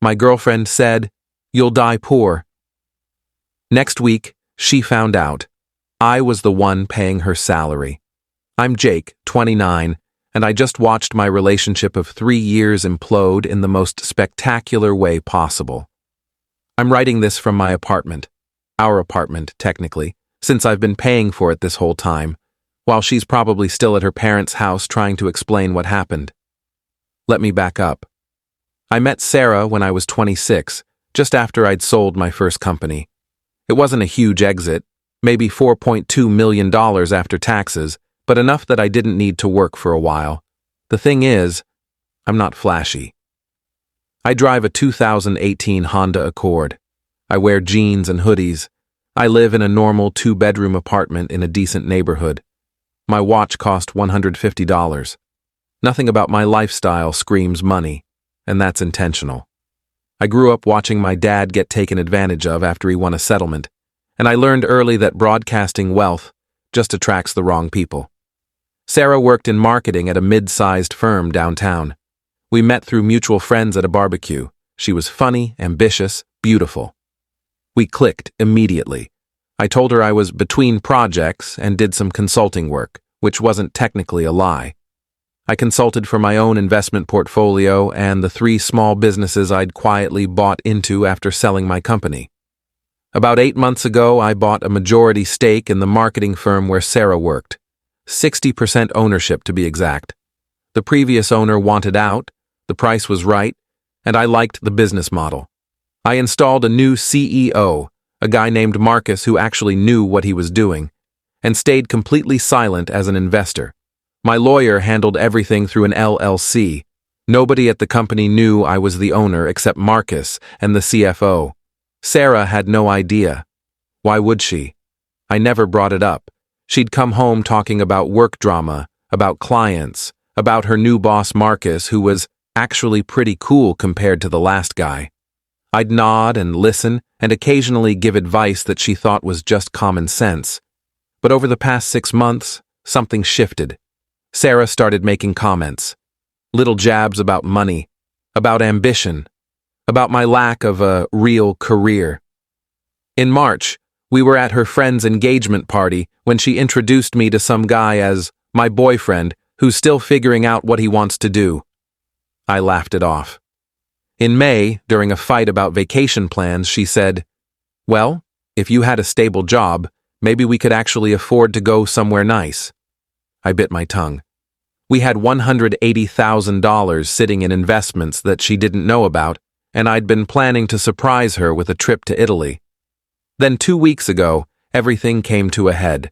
My girlfriend said, "You'll die poor." Next week, she found out. I was the one paying her salary. I'm Jake, 29, and I just watched my relationship of 3 years implode in the most spectacular way possible. I'm writing this from my apartment. Our apartment, technically, since I've been paying for it this whole time, while she's probably still at her parents' house trying to explain what happened. Let me back up. I met Sarah when I was 26, just after I'd sold my first company. It wasn't a huge exit, maybe $4.2 million after taxes, but enough that I didn't need to work for a while. The thing is, I'm not flashy. I drive a 2018 Honda Accord. I wear jeans and hoodies. I live in a normal 2-bedroom apartment in a decent neighborhood. My watch cost $150. Nothing about my lifestyle screams money, and that's intentional. I grew up watching my dad get taken advantage of after he won a settlement, and I learned early that broadcasting wealth just attracts the wrong people. Sarah worked in marketing at a mid-sized firm downtown. We met through mutual friends at a barbecue. She was funny, ambitious, beautiful. We clicked immediately. I told her I was between projects and did some consulting work, which wasn't technically a lie. I consulted for my own investment portfolio and the 3 small businesses I'd quietly bought into after selling my company. About 8 months ago, I bought a majority stake in the marketing firm where Sarah worked. 60% ownership, to be exact. The previous owner wanted out, the price was right, and I liked the business model. I installed a new CEO, a guy named Marcus who actually knew what he was doing, and stayed completely silent as an investor. My lawyer handled everything through an LLC. Nobody at the company knew I was the owner except Marcus and the CFO. Sarah had no idea. Why would she? I never brought it up. She'd come home talking about work drama, about clients, about her new boss Marcus, who was actually pretty cool compared to the last guy. I'd nod and listen and occasionally give advice that she thought was just common sense. But over the past 6 months, something shifted. Sarah started making comments. Little jabs about money, about ambition, about my lack of a real career. In March, we were at her friend's engagement party when she introduced me to some guy as my boyfriend who's still figuring out what he wants to do. I laughed it off. In May, during a fight about vacation plans, she said, "Well, if you had a stable job, maybe we could actually afford to go somewhere nice." I bit my tongue. We had $180,000 sitting in investments that she didn't know about, and I'd been planning to surprise her with a trip to Italy. Then 2 weeks ago, everything came to a head.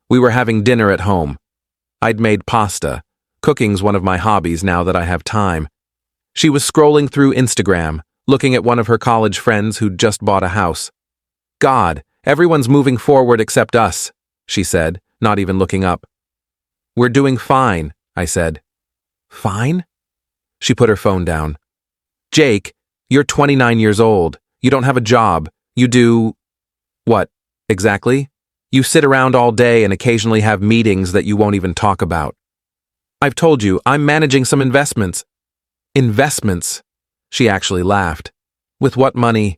We were having dinner at home. I'd made pasta. Cooking's one of my hobbies now that I have time. She was scrolling through Instagram, looking at one of her college friends who'd just bought a house. "God, everyone's moving forward except us," she said, not even looking up. "We're doing fine," I said. "Fine?" She put her phone down. "Jake, you're 29 years old. You don't have a job. You do..." "What, exactly?" "You sit around all day and occasionally have meetings that you won't even talk about." "I've told you, I'm managing some investments." "Investments?" She actually laughed. "With what money?"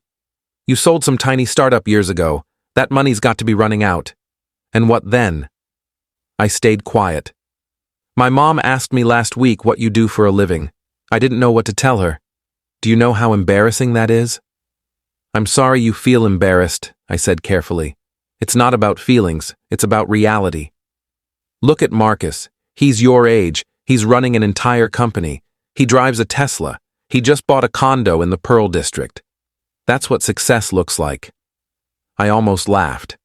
"You sold some tiny startup years ago. That money's got to be running out." "And what then?" I stayed quiet. "My mom asked me last week what you do for a living. I didn't know what to tell her. Do you know how embarrassing that is?" "I'm sorry you feel embarrassed," I said carefully. "It's not about feelings, it's about reality. Look at Marcus. He's your age. He's running an entire company. He drives a Tesla. He just bought a condo in the Pearl District. That's what success looks like." I almost laughed.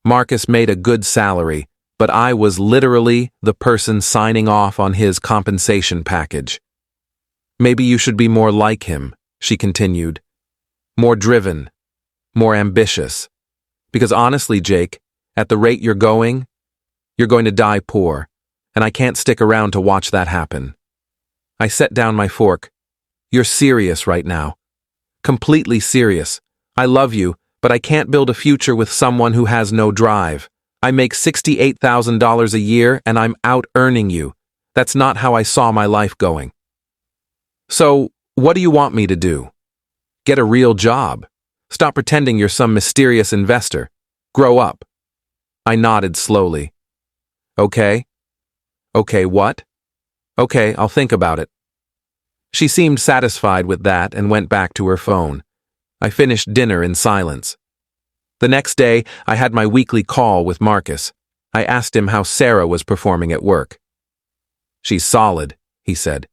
Marcus made a good salary, but I was literally the person signing off on his compensation package. "Maybe you should be more like him," she continued. "More driven, more ambitious. Because honestly, Jake, at the rate you're going to die poor, and I can't stick around to watch that happen." I set down my fork. "You're serious right now. Completely serious. I love you, but I can't build a future with someone who has no drive. I make $68,000 a year and I'm out earning you. That's not how I saw my life going." "So, what do you want me to do?" Get a real job. Stop pretending you're some mysterious investor. Grow up. I nodded slowly. Okay. Okay, what? Okay, I'll think about it. She seemed satisfied with that and went back to her phone. I finished dinner in silence. The next day, I had my weekly call with Marcus. I asked him how Sarah was performing at work. She's solid, he said.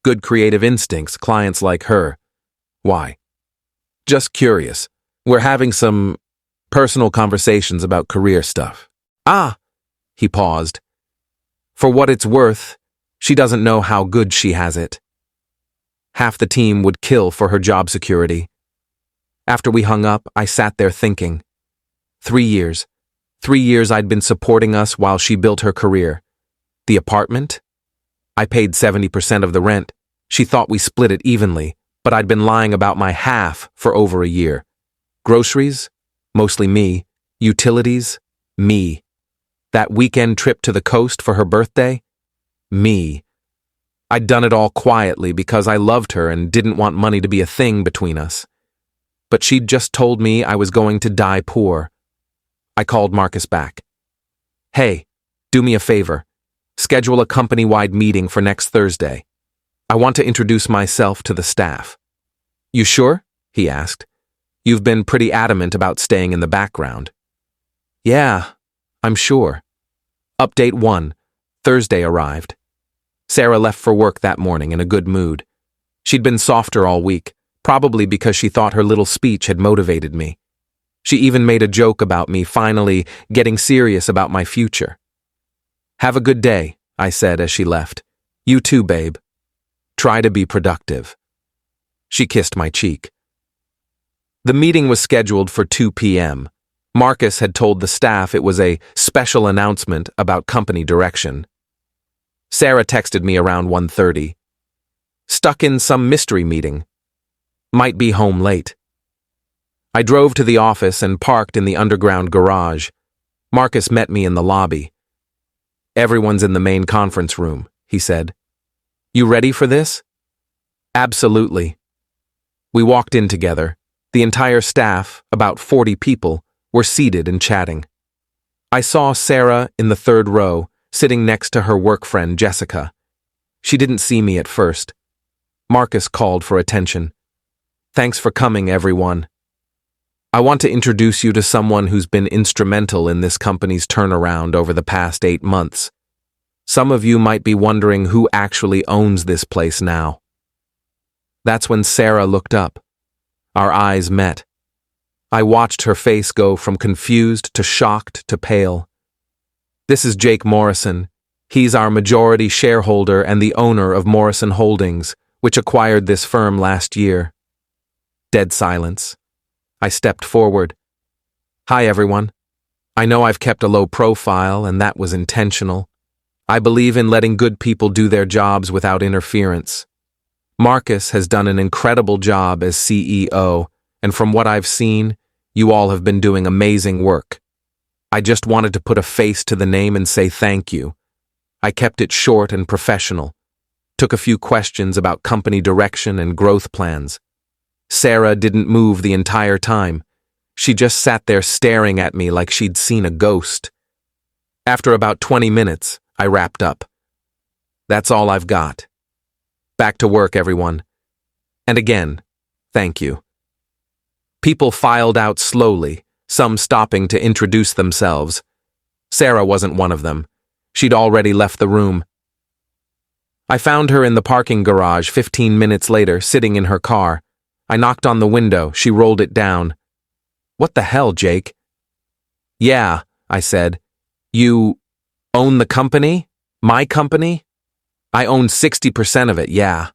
Good creative instincts, clients like her. Why? Just curious. We're having some personal conversations about career stuff. Ah, he paused. For what it's worth, she doesn't know how good she has it. Half the team would kill for her job security. After we hung up, I sat there thinking. 3 years. 3 years I'd been supporting us while she built her career. The apartment? I paid 70% of the rent. She thought we split it evenly, but I'd been lying about my half for over a year. Groceries? Mostly me. Utilities? Me. That weekend trip to the coast for her birthday? Me. I'd done it all quietly because I loved her and didn't want money to be a thing between us. But she'd just told me I was going to die poor. I called Marcus back. Hey, do me a favor. Schedule a company-wide meeting for next Thursday. I want to introduce myself to the staff. You sure? He asked. You've been pretty adamant about staying in the background. Yeah, I'm sure. Update 1. Thursday arrived. Sarah left for work that morning in a good mood. She'd been softer all week, probably because she thought her little speech had motivated me. She even made a joke about me finally getting serious about my future. Have a good day, I said as she left. You too, babe. Try to be productive. She kissed my cheek. The meeting was scheduled for 2 p.m. Marcus had told the staff it was a special announcement about company direction. Sarah texted me around 1:30. Stuck in some mystery meeting. Might be home late. I drove to the office and parked in the underground garage. Marcus met me in the lobby. Everyone's in the main conference room, he said. You ready for this? Absolutely. We walked in together. The entire staff, about 40 people, were seated and chatting. I saw Sarah in the third row, sitting next to her work friend Jessica. She didn't see me at first. Marcus called for attention. Thanks for coming, everyone. I want to introduce you to someone who's been instrumental in this company's turnaround over the past 8 months. Some of you might be wondering who actually owns this place now. That's when Sarah looked up. Our eyes met. I watched her face go from confused to shocked to pale. This is Jake Morrison. He's our majority shareholder and the owner of Morrison Holdings, which acquired this firm last year. Dead silence. I stepped forward. Hi, everyone. I know I've kept a low profile, and that was intentional. I believe in letting good people do their jobs without interference. Marcus has done an incredible job as CEO, and from what I've seen, you all have been doing amazing work. I just wanted to put a face to the name and say thank you. I kept it short and professional. Took a few questions about company direction and growth plans. Sarah didn't move the entire time. She just sat there staring at me like she'd seen a ghost. After about 20 minutes, I wrapped up. That's all I've got. Back to work, everyone. And again, thank you. People filed out slowly, some stopping to introduce themselves. Sarah wasn't one of them. She'd already left the room. I found her in the parking garage 15 minutes later, sitting in her car. I knocked on the window. She rolled it down. What the hell, Jake? Yeah, I said. You own the company? My company? I own 60% of it, yeah.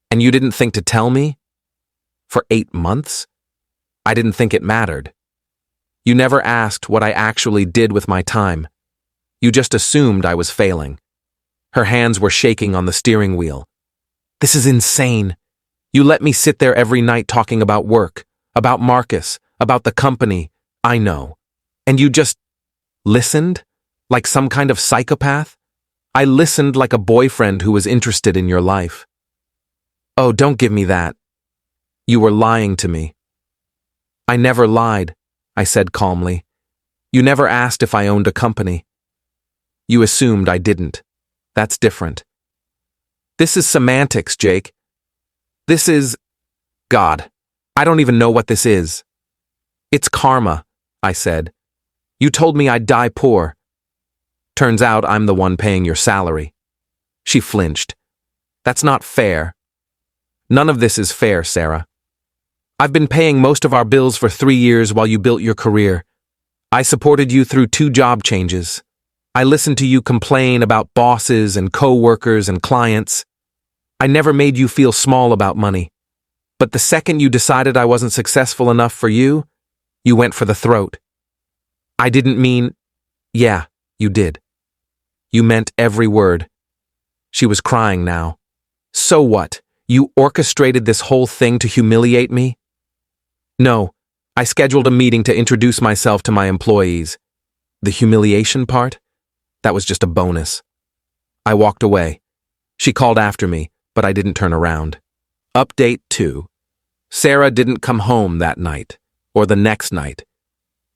And you didn't think to tell me? For 8 months? I didn't think it mattered. You never asked what I actually did with my time. You just assumed I was failing. Her hands were shaking on the steering wheel. This is insane. You let me sit there every night talking about work, about Marcus, about the company. I know. And you just listened? Like some kind of psychopath? I listened like a boyfriend who was interested in your life. Oh, don't give me that. You were lying to me. I never lied, I said calmly. You never asked if I owned a company. You assumed I didn't. That's different. This is semantics, Jake. This is... God, I don't even know what this is. It's karma, I said. You told me I'd die poor. Turns out I'm the one paying your salary. She flinched. That's not fair. None of this is fair, Sarah. I've been paying most of our bills for 3 years while you built your career. I supported you through 2 job changes. I listened to you complain about bosses and co-workers and clients. I never made you feel small about money. But the second you decided I wasn't successful enough for you, you went for the throat. I didn't mean... Yeah, you did. You meant every word. She was crying now. So what? You orchestrated this whole thing to humiliate me? No, I scheduled a meeting to introduce myself to my employees. The humiliation part? That was just a bonus. I walked away. She called after me, but I didn't turn around. Update 2. Sarah didn't come home that night, or the next night.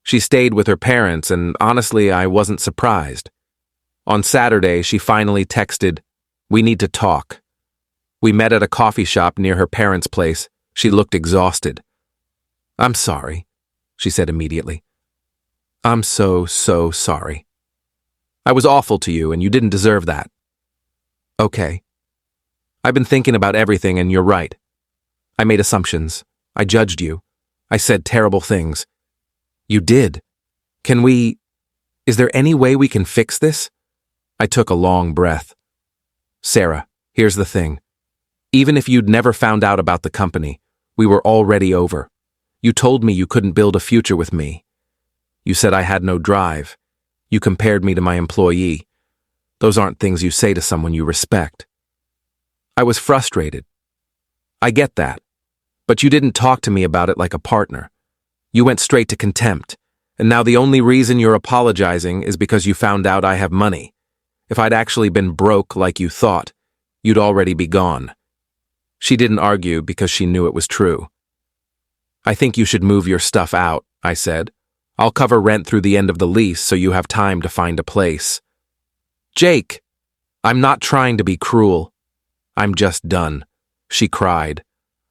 She stayed with her parents, and honestly, I wasn't surprised. On Saturday, she finally texted, "We need to talk." We met at a coffee shop near her parents' place. She looked exhausted. "I'm sorry," she said immediately. "I'm so sorry. I was awful to you, and you didn't deserve that." "Okay. I've been thinking about everything, and you're right. I made assumptions. I judged you. I said terrible things." "You did. Is there any way we can fix this?" I took a long breath. "Sarah, here's the thing. Even if you'd never found out about the company, we were already over. You told me you couldn't build a future with me. You said I had no drive. You compared me to my employee. Those aren't things you say to someone you respect." I was frustrated. "I get that. But you didn't talk to me about it like a partner. You went straight to contempt, and now the only reason you're apologizing is because you found out I have money. If I'd actually been broke like you thought, you'd already be gone." She didn't argue because she knew it was true. "I think you should move your stuff out," I said. "I'll cover rent through the end of the lease so you have time to find a place." "Jake, I'm not trying to be cruel. I'm just done," she cried.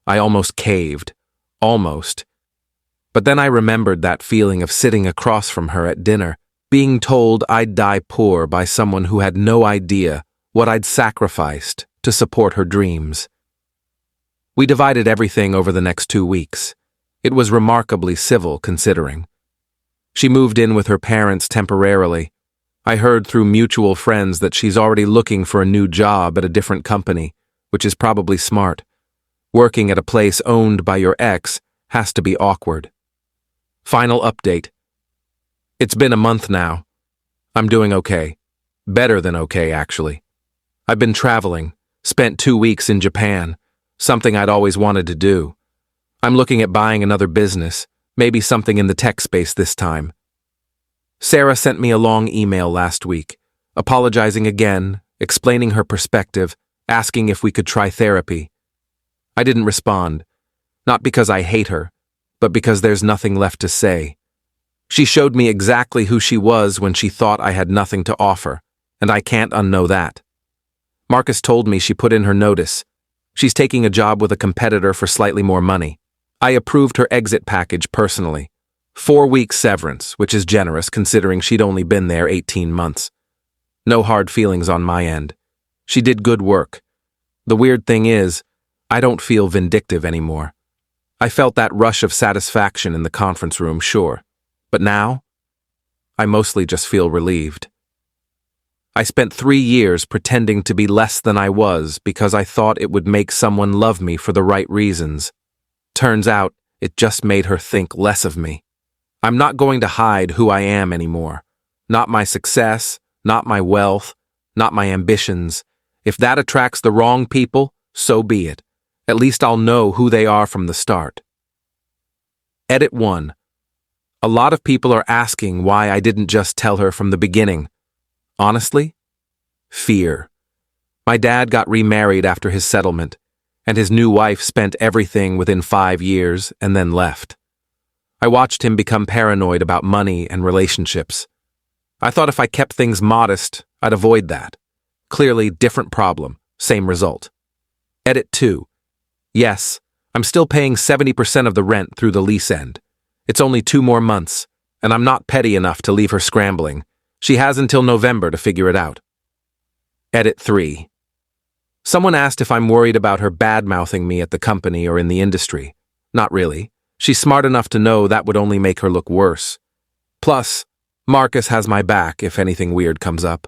I almost caved. Almost. But then I remembered that feeling of sitting across from her at dinner, being told I'd die poor by someone who had no idea what I'd sacrificed to support her dreams. We divided everything over the next 2 weeks. It was remarkably civil, considering. She moved in with her parents temporarily. I heard through mutual friends that she's already looking for a new job at a different company, which is probably smart. Working at a place owned by your ex has to be awkward. Final update. It's been a month now. I'm doing okay. Better than okay, actually. I've been traveling, spent 2 weeks in Japan, something I'd always wanted to do. I'm looking at buying another business, maybe something in the tech space this time. Sarah sent me a long email last week, apologizing again, explaining her perspective, asking if we could try therapy. I didn't respond, not because I hate her, but because there's nothing left to say. She showed me exactly who she was when she thought I had nothing to offer, and I can't unknow that. Marcus told me she put in her notice. She's taking a job with a competitor for slightly more money. I approved her exit package personally. 4 weeks severance, which is generous considering she'd only been there 18 months. No hard feelings on my end. She did good work. The weird thing is, I don't feel vindictive anymore. I felt that rush of satisfaction in the conference room, sure. But now, I mostly just feel relieved. I spent 3 years pretending to be less than I was because I thought it would make someone love me for the right reasons. Turns out, it just made her think less of me. I'm not going to hide who I am anymore. Not my success, not my wealth, not my ambitions. If that attracts the wrong people, so be it. At least I'll know who they are from the start. Edit 1. A lot of people are asking why I didn't just tell her from the beginning. Honestly? Fear. My dad got remarried after his settlement, and his new wife spent everything within 5 years and then left. I watched him become paranoid about money and relationships. I thought if I kept things modest, I'd avoid that. Clearly, different problem, same result. Edit 2. Yes, I'm still paying 70% of the rent through the lease end. It's only 2 more months, and I'm not petty enough to leave her scrambling. She has until November to figure it out. Edit 3. Someone asked if I'm worried about her bad-mouthing me at the company or in the industry. Not really. She's smart enough to know that would only make her look worse. Plus, Marcus has my back if anything weird comes up.